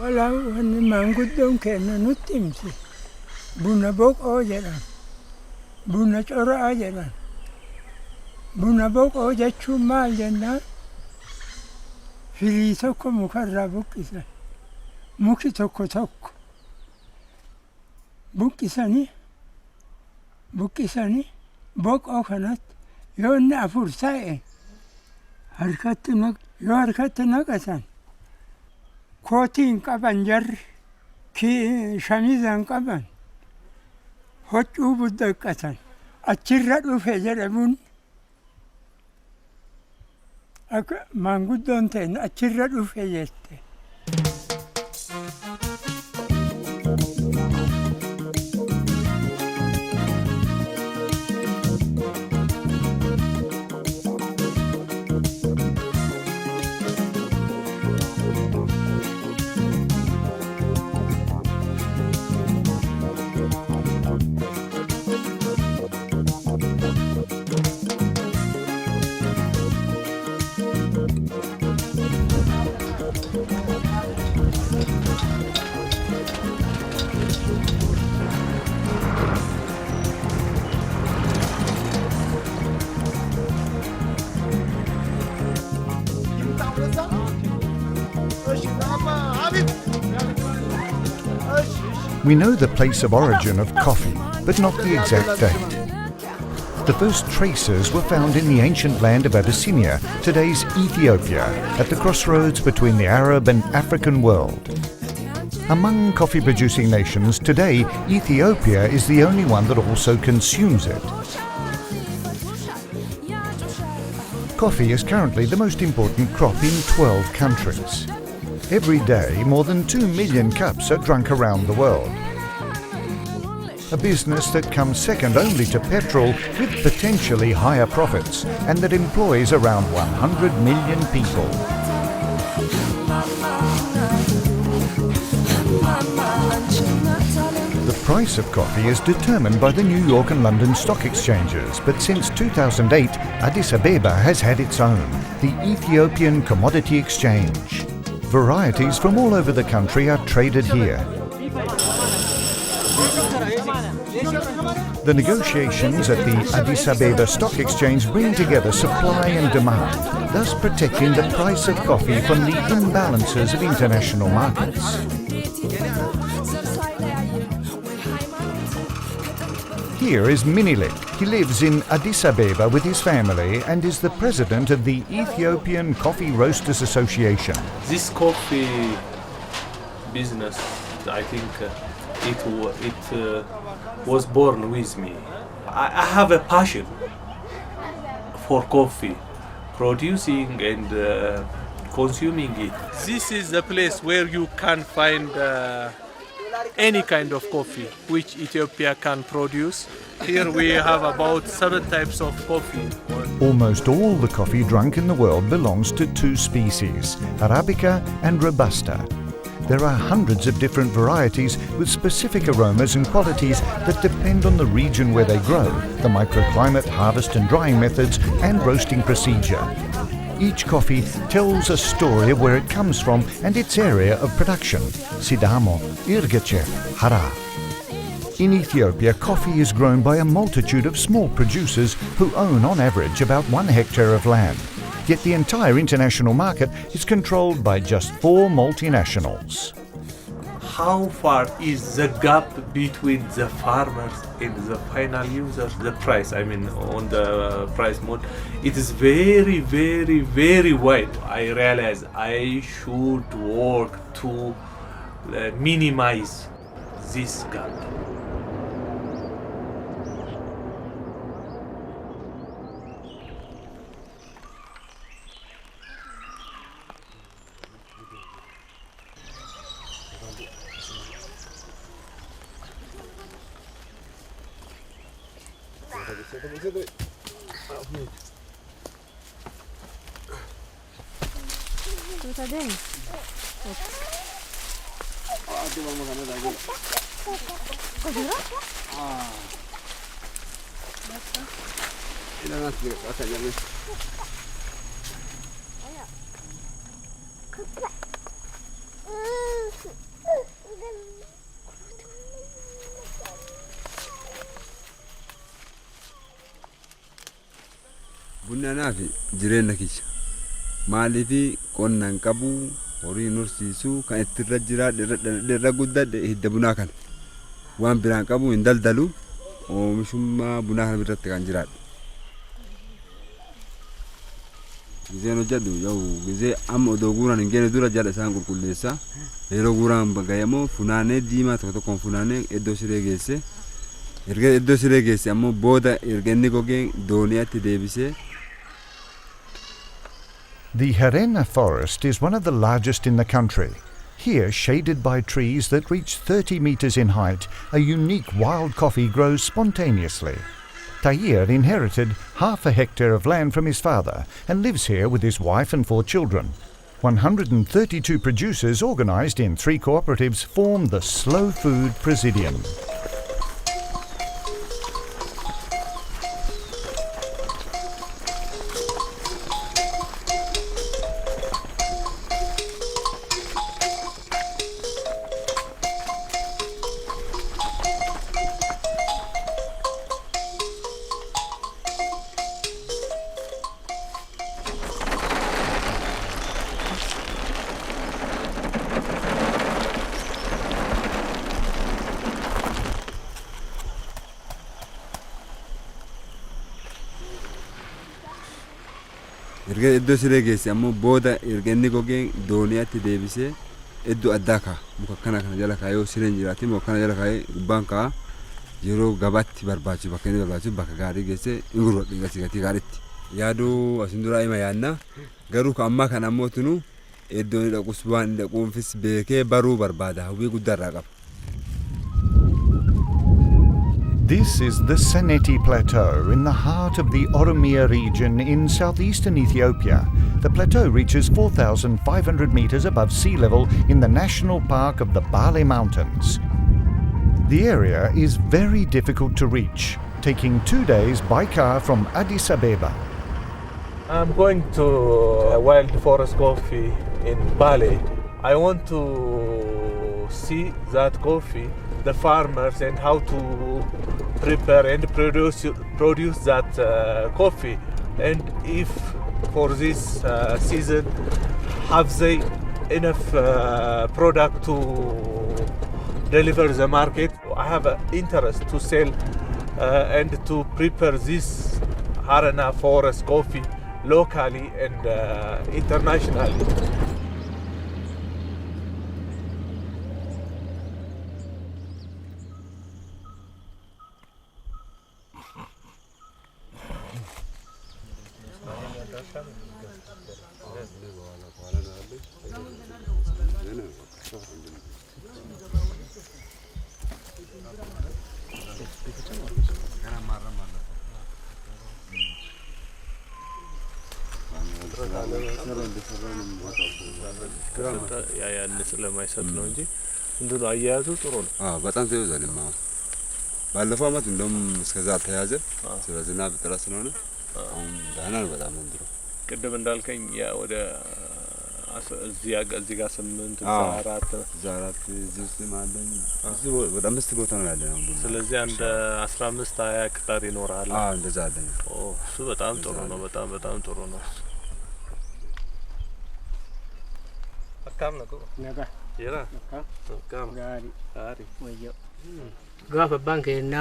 Walaa wanni maanguddoon keenya nutti himsi. Buna boqoo jedhan. Buna cora'aa jedhan. Buna boqoo jechuun maal jennaan? Firii tokko mukarraa buqqisan. Muki tokko tokko buqqisanii boqoo kanatti yoo inni afur ta'e yoo harkatti naqatan kootii hin qaban jarri shamiza hin qaban huccuu buddaqqatan achirra dhufe jedhe bunni. Akka maanguddoon ta'e achirra dhufe jette. We know the place of origin of coffee, but not the exact date. The first traces were found in the ancient land of Abyssinia, today's Ethiopia, at the crossroads between the Arab and African world. Among coffee-producing nations today, Ethiopia is the only one that also consumes it. Coffee is currently the most important crop in 12 countries. Every day, more than 2 million cups are drunk around the world. A business that comes second only to petrol, with potentially higher profits, and that employs around 100 million people. The price of coffee is determined by the New York and London stock exchanges, but since 2008, Addis Ababa has had its own, the Ethiopian Commodity Exchange. Varieties from all over the country are traded here. The negotiations at the Addis Ababa Stock Exchange bring together supply and demand, thus protecting the price of coffee from the imbalances of international markets. Here is Minilik. He lives in Addis Ababa with his family and is the president of the Ethiopian Coffee Roasters Association. This coffee business, I think it was born with me. I have a passion for coffee, producing and consuming it. This is the place where you can find any kind of coffee which Ethiopia can produce. Here we have about 7 types of coffee. Almost all the coffee drunk in the world belongs to 2 species, Arabica and Robusta. There are hundreds of different varieties with specific aromas and qualities that depend on the region where they grow, the microclimate, harvest and drying methods, and roasting procedure. Each coffee tells a story of where it comes from and its area of production. Sidamo, Irgeche, Hara. In Ethiopia, coffee is grown by a multitude of small producers who own on average about 1 hectare of land. Yet the entire international market is controlled by just 4 multinationals. How far is the gap between the farmers and the final users? The price, I mean, on the price mode, it is very, very, very wide. I realize I should work to minimize this gap. Bunna naafi jireenya kiyya. Maaliifi qonnaan qabu horii nursiisu kan itti irra jiraadhe irra guddadhe hidda bunaa kana. Waan biraan qabu hin daldalu oomishummaa bunaa kana birratti kan jiraadhe. Gizeen hojjedhu yoo gizee amma odoo guuraan hin geenne dura jala isaan qulqulleessa. Yeroo guuraan bagayamoo funaanee diimaa tokko tokkoon funaanee iddoo siree geesse. Erga iddoo siree geesse ammoo booda erga inni gogee dooniyaatti deebisee. The HARENNA forest is one of the largest in the country. Here, shaded by trees that reach 30 meters in height, a unique wild coffee grows spontaneously. Tahir inherited half a hectare of land from his father and lives here with his wife and 4 children. 132 producers organised in 3 cooperatives form the Slow Food Presidium. Erga iddoo siree geesse ammoo booda erga inni gogee dooniyaatti deebisee iddoo addaa ka'a. Muka kana jala kaayee sireen jiraate muka kana jala kaayee gubbaan ka'a. Yeroo gabaatti barbaachisu bakka inni barbaachisu bakka gaarii geesse hin gurguratu gatii gaariitti. Yaaduu asin duraa hima yaadna garuu kan ammaa kana ammoo tunu iddoo inni dhaqus waan inni dhaquufis beekee baruu barbaada hawwii guddaa irraa qaba. This is the Seneti Plateau in the heart of the Oromia region in southeastern Ethiopia. The plateau reaches 4,500 meters above sea level in the national park of the Bale Mountains. The area is very difficult to reach, taking 2 days by car from Addis Ababa. I'm going to Wild Forest Coffee in Bali. I want to see that coffee, the farmers, and how to prepare and produce that coffee, and if for this season have they enough product to deliver the market. I have an interest to sell and to prepare this HARENNA forest coffee locally and internationally. ስለማይሰጥ ነው እንጂ እንደው አያያዙ ጥሩ ነው። በጣም ተይዟልማ። ባለፈው አመት እንደውም እስከዛ ተያዘ። ስለዚህ ዝናብ ጥረት ስለሆነ አሁን ደህና ነው በጣም እንድሮ ቅድም እንዳልከኝ ያ ወደ እዚህ ጋር 8 ዛራት እዚህ ማለኝ እዚህ ወደ 5 ቦታ ነው ያለው ነው። ስለዚህ አንድ 15 20 ሄክታር ይኖራል። እንደዛ አለኝ። እሱ በጣም ጥሩ ነው። በጣም ጥሩ ነው። አካም ነው ነጋ የራ አካም ጋሪ ወዮ ጋፈ ባንከና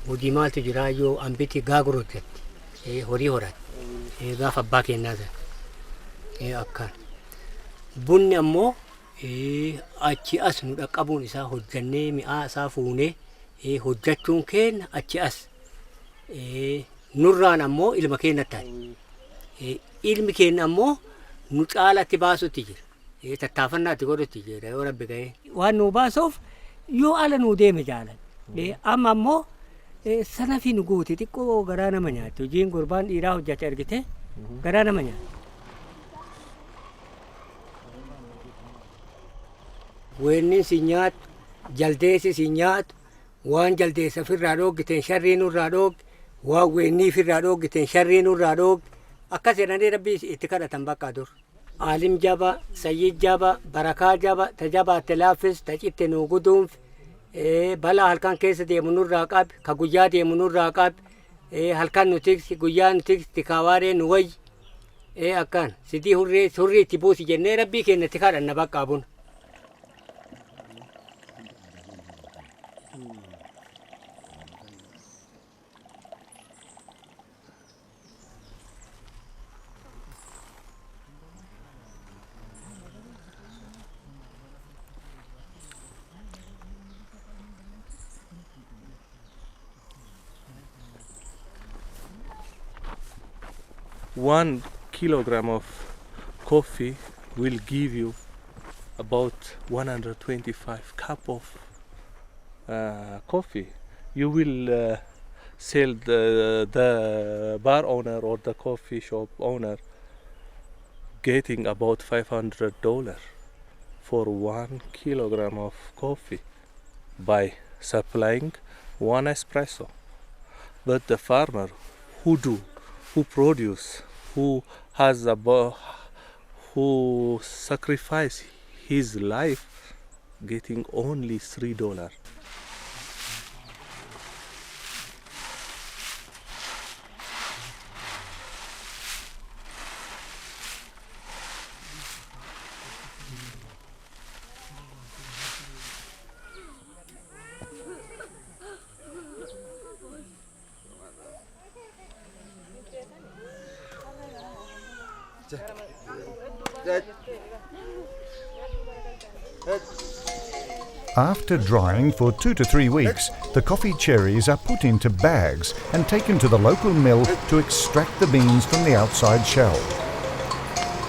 ሙዲማልት ጅራዮ አምቢቲ ጋግሮት ሆሪ ሆራት ጋፈ ባከና ዘ አካ ቡኒ አሞ አቺ አስኑ ደቀቡን ኢሳ ሆጀኔ ሚአ ሳፉኔ ሆጀቹን ኬን አቺ አስ ኑራን አሞ ኢልማ ኬነታል ኢልሚ ኬን አሞ ኑጫላቲ ባሱት ይጅር tattaafannaa godhutti jedha yoo rabbi ga'e waan nu baasuuf yoo ala nu deeme jaalan amma ammoo sanafi nu guute xiqqoo garaa nama nyaatti hojiin gurbaan dhiiraa hojjate argite garaa nama nyaatti. Weenni si nyaatu jaldeessi si nyaatu waan jaldeessa ofirraa dhooggiteen sharrii nurraa dhoogge waan weenni ofirraa dhooggiteen sharrii nurraa dhoogge akkas jedhanii rabbi itti kadhatan bakka dur. عالم جابا سيد جابا بركة جابا تجابا تلافس تجيت نوجودهم بلا هالكان كيس دي منور راقب كجوجا دي منور راقب halkan nu tiksi guyyaa nu tiksi kawaaree nu wayyi akkaan sitii hurrii itti buusi jennee rabbii keenya itti kadhanna bakka buna. One kilogram of coffee will give you about 125 cup of coffee. You will sell the bar owner or the coffee shop owner getting about $500 for 1 kilogram of coffee by supplying one espresso. But the farmer who produce, who sacrifice his life, getting only $3. After drying for 2 to 3 weeks, the coffee cherries are put into bags and taken to the local mill to extract the beans from the outside shell.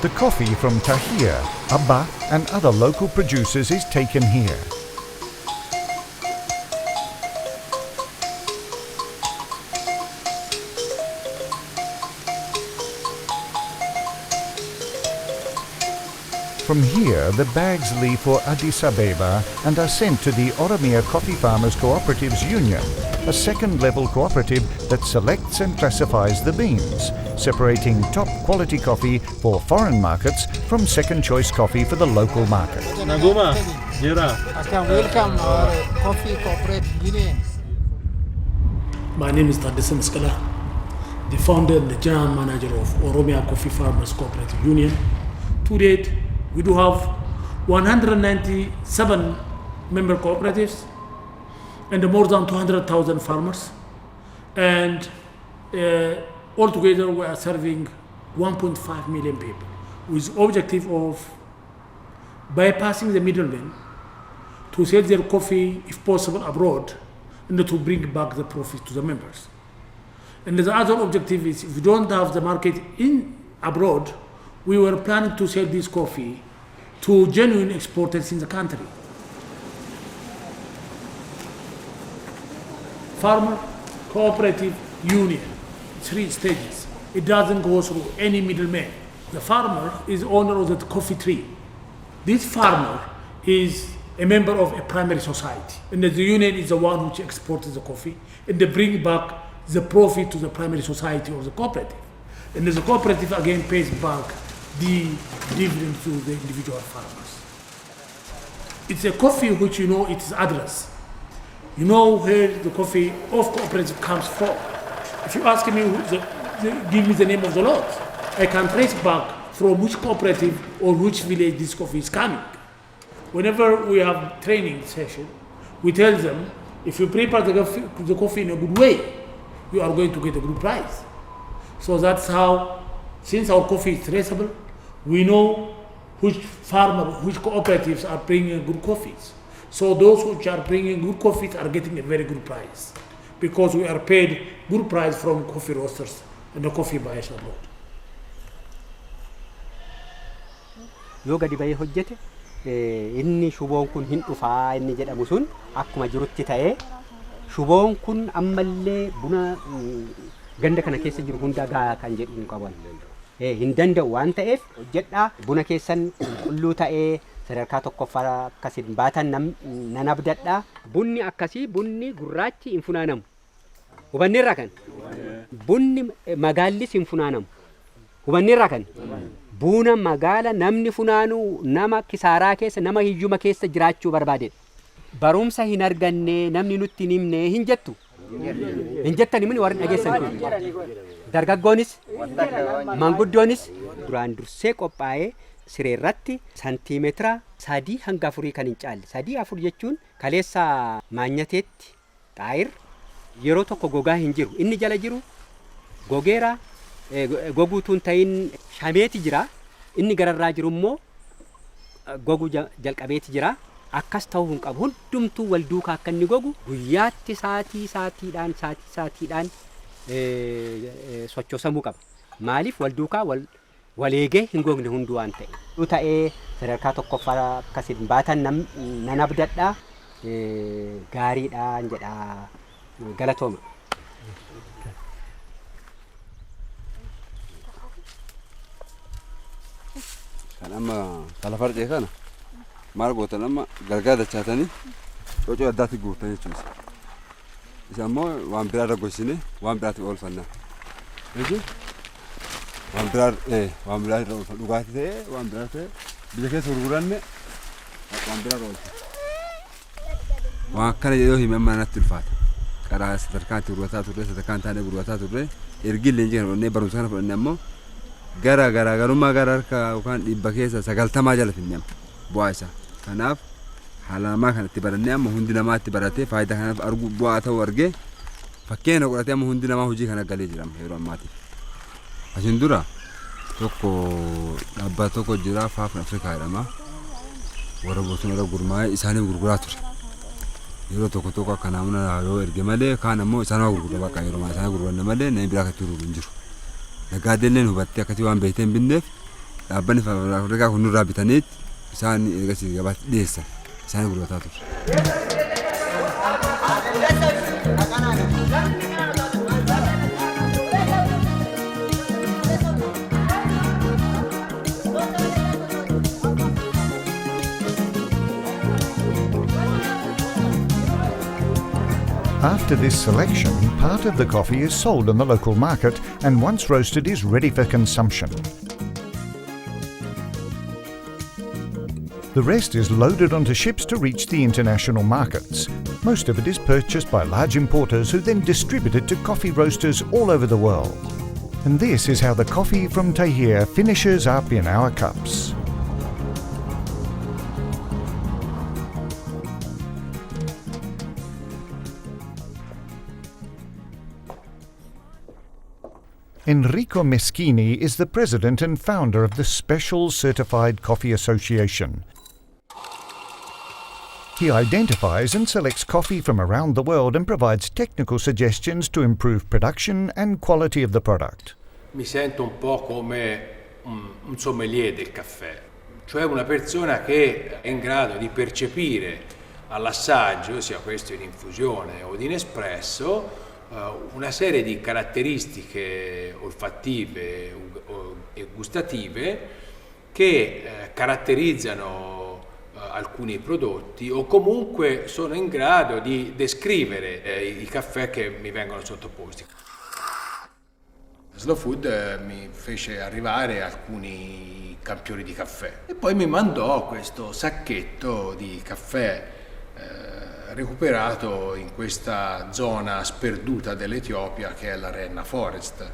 The coffee from Tahir, Abba and other local producers is taken here. From here, the bags leave for Addis Ababa and are sent to the Oromia Coffee Farmers Cooperatives Union, a second-level cooperative that selects and classifies the beans, separating top-quality coffee for foreign markets from second-choice coffee for the local market. Naguma, Jira. Welcome our Coffee Cooperative Union. My name is Tadesse Skala, the founder and the general manager of Oromia Coffee Farmers Cooperative Union. To date, we do have 197 member cooperatives and more than 200,000 farmers. And altogether we are serving 1.5 million people with the objective of bypassing the middlemen to sell their coffee, if possible, abroad and to bring back the profit to the members. And the other objective is if we don't have the market in abroad, we were planning to sell this coffee to genuine exporters in the country. Farmer Cooperative Union, 3 stages. It doesn't go through any middleman. The farmer is owner of the coffee tree. This farmer is a member of a primary society. And the union is the one which exports the coffee and they bring back the profit to the primary society or the cooperative. And the cooperative again pays back the dividend to the individual farmers. It's a coffee which you know its address. You know where the coffee of cooperative comes from. If you ask me, give me the name of the lot, I can trace back from which cooperative or which village this coffee is coming. Whenever we have training session, we tell them, if you prepare the coffee in a good way, you are going to get a good price. So that's how, since our coffee is traceable, we know which farmer, which cooperatives are bringing good coffees. So those which are bringing good coffees are getting a very good price because we are paid good price from coffee roasters and the coffee buyers abroad. Yoo gadi bayee hojjete inni shuboon kun hin dhufaa inni jedhamu sun akkuma jirutti ta'ee shuboon kun ammallee buna ganda kana keessa jiru hunda gaa kan jedhu qaban. Hin danda'u waan ta'eef hojjedhaa buna keessan qulqulluu ta'ee sadarkaa tokkoffaa akkasiin baatan nan abdadhaa. Bunni akkasii bunni gurraachi hin funaanamu. Hubanneerraa kan bunni magaallis hin funaanamu. Hubanneerraa kan buna magaala namni funaanu nama kisaaraa keessa nama hiyyuma keessa jiraachuu barbaade. Barumsa hin arganne namni nutti hin himne hin jettu. hin jettani min warri dhageessan kun dargaggoonis manguddoonis duraan dursee qophaa'ee siree irratti santiimeetira 3 hanga 4 kan hin caalle 3-4 jechuun kaleessa maanyateetti xaayir yeroo tokko gogaa hin jiru inni jala jiru gogeera goguutuun ta'in shameeti jira inni gararraa jiru immoo goguu jalqabeeti jira akkas ta'uu hin qabu hundumtuu wal duukaa akka inni gogu guyyaatti saatiidhaan sochoosamuu qaba maaliif wal duukaa waleegee hin gogne hunduu waan ta'ee sadarkaa tokkoffaa akkasiin baatan nan abdadhaa gaariidhaan jedha galatooma. Kan amma kalafarcee kana maal gootan amma galgala dachaatanii cocoo addaatti guurtan jechuudha. Isa ammoo waan biraa irra gochine waan biraatti oolfanna. Waan biraa irra oolfanna dhugaatii ta'ee waan biraa ta'ee biyya keessa gurguranne waan biraa irra oolfanna. Waan akkana jedhee hime amma natti ulfaata. Karaa sadarkaan itti gurgurataa turre sadarkaan taanee gurgurataa turre ergi illee injiran onnee barumsa kana fudhanne ammoo garaagarummaa gara harka yookaan dhibba keessa 90 jala finnama bu'aa isaa. Kanaaf haala namaa kanatti barannee amma hundi namaa itti baratee faayidaa kanaaf argu bu'aa ta'uu argee fakkeenya godhatee amma hundi namaa hojii kana galee jira yeroo ammaatiif. Asin dura tokko dhaabbata tokko jira faafna Afrikaa jedhama. Warra bosona irra gurmaa'ee isaanii gurguraa ture. Yeroo tokko akka naamuna yoo erge malee kaan ammoo isaanuma gurgura bakka yeroo maa isaanii gurguranne malee namni biraa akkatti gurguru hin jiru. Nagaadeelleen hubattee akkatti waan beekte hin binneef dhaabbanni Afrikaa kun nurraa bitaniit isaan ergasii gabaatti dhiyeessan isaanii gurgurataa ture. After this selection, part of the coffee is sold on the local market and once roasted is ready for consumption. The rest is loaded onto ships to reach the international markets. Most of it is purchased by large importers who then distribute it to coffee roasters all over the world. And this is how the coffee from Tahir finishes up in our cups. Enrico Meschini is the president and founder of the Special Certified Coffee Association. He identifies and selects coffee from around the world and provides technical suggestions to improve production and quality of the product. Mi sento un po' come un sommelier del caffè, cioè una persona che è in grado di percepire all'assaggio, sia questo in infusione o in espresso, una serie di caratteristiche olfattive e gustative che caratterizzano alcuni prodotti o comunque sono in grado di descrivere i caffè che mi vengono sottoposti. Slow Food mi fece arrivare alcuni campioni di caffè e poi mi mandò questo sacchetto di caffè recuperato in questa zona sperduta dell'Etiopia che è la HARENNA Forest.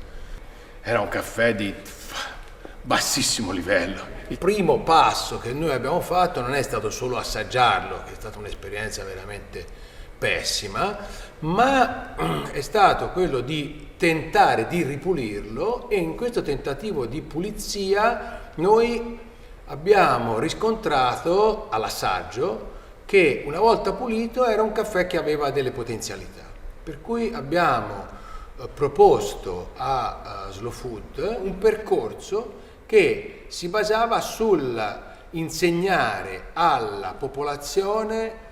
Era un caffè di bassissimo livello. Il primo passo che noi abbiamo fatto non è stato solo assaggiarlo, che è stata un'esperienza veramente pessima, ma è stato quello di tentare di ripulirlo e in questo tentativo di pulizia noi abbiamo riscontrato all'assaggio che una volta pulito era un caffè che aveva delle potenzialità, per cui abbiamo proposto a Slow Food un percorso che si basava sul insegnare alla popolazione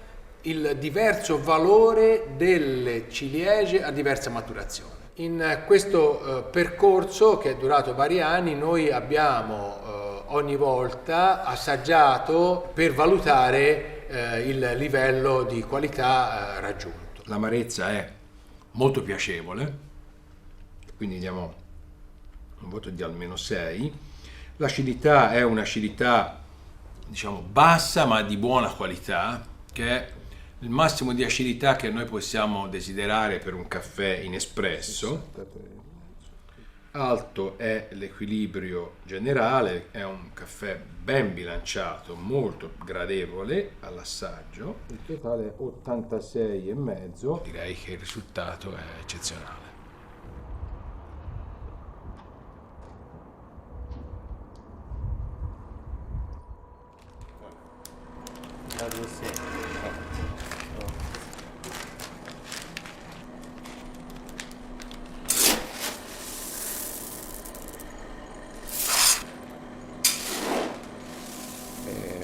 il diverso valore delle ciliegie a diversa maturazione. In questo percorso, che è durato vari anni, noi abbiamo ogni volta assaggiato per valutare il livello di qualità raggiunto. L'amarezza è molto piacevole, quindi diamo un voto di almeno 6. L'acidità è un'acidità, diciamo, bassa ma di buona qualità, che è il massimo di acidità che noi possiamo desiderare per un caffè in espresso. Alto è l'equilibrio generale, è un caffè ben bilanciato, molto gradevole all'assaggio. Il totale è 86,5. Direi che il risultato è eccezionale.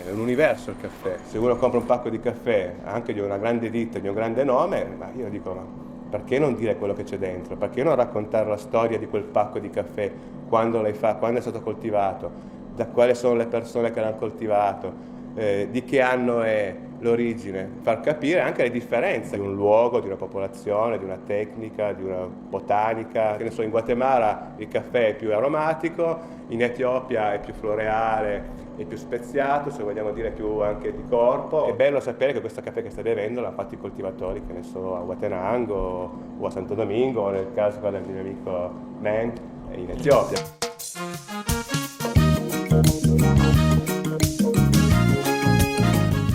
È un universo il caffè. Se uno compra un pacco di caffè anche di una grande ditta, di un grande nome, ma io dico, ma perché non dire quello che c'è dentro? Perché non raccontare la storia di quel pacco di caffè, quando l'hai fatto, quando è stato coltivato, da quali sono le persone che l'hanno coltivato, di che anno è l'origine, far capire anche le differenze di un luogo, di una popolazione, di una tecnica, di una botanica. Che ne so, in Guatemala il caffè è più aromatico, in Etiopia è più floreale, è più speziato, se vogliamo dire più anche di corpo. È bello sapere che questo caffè che stai bevendo l'hanno fatto i coltivatori, che ne so, a Huetenango o a Santo Domingo, o nel caso del mio amico Man in Etiopia.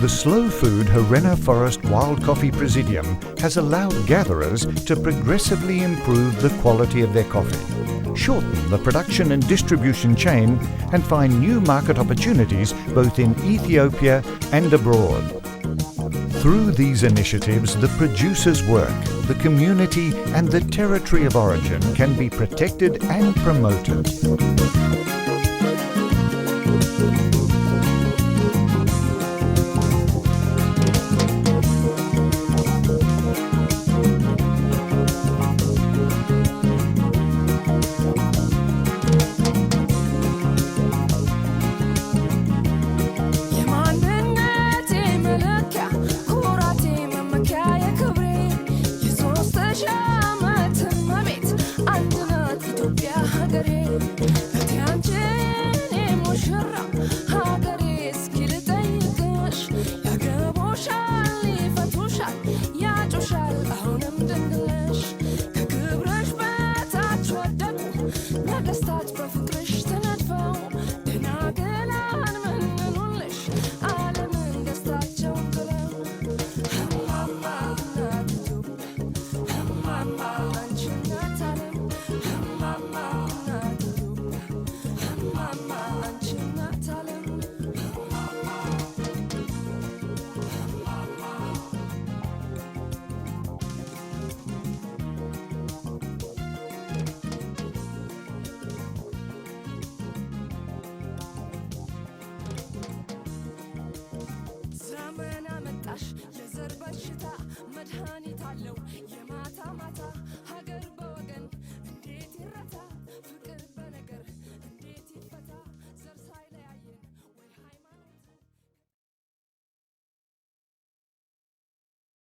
The slow food HARENNA Forest Wild Coffee Presidium has allowed gatherers to progressively improve the quality of their coffee, shorten the production and distribution chain, and find new market opportunities both in Ethiopia and abroad. Through these initiatives, the producer's work, the community, and the territory of origin can be protected and promoted. የዘር በሽታ መድኃኒት አለው የማታ ማታ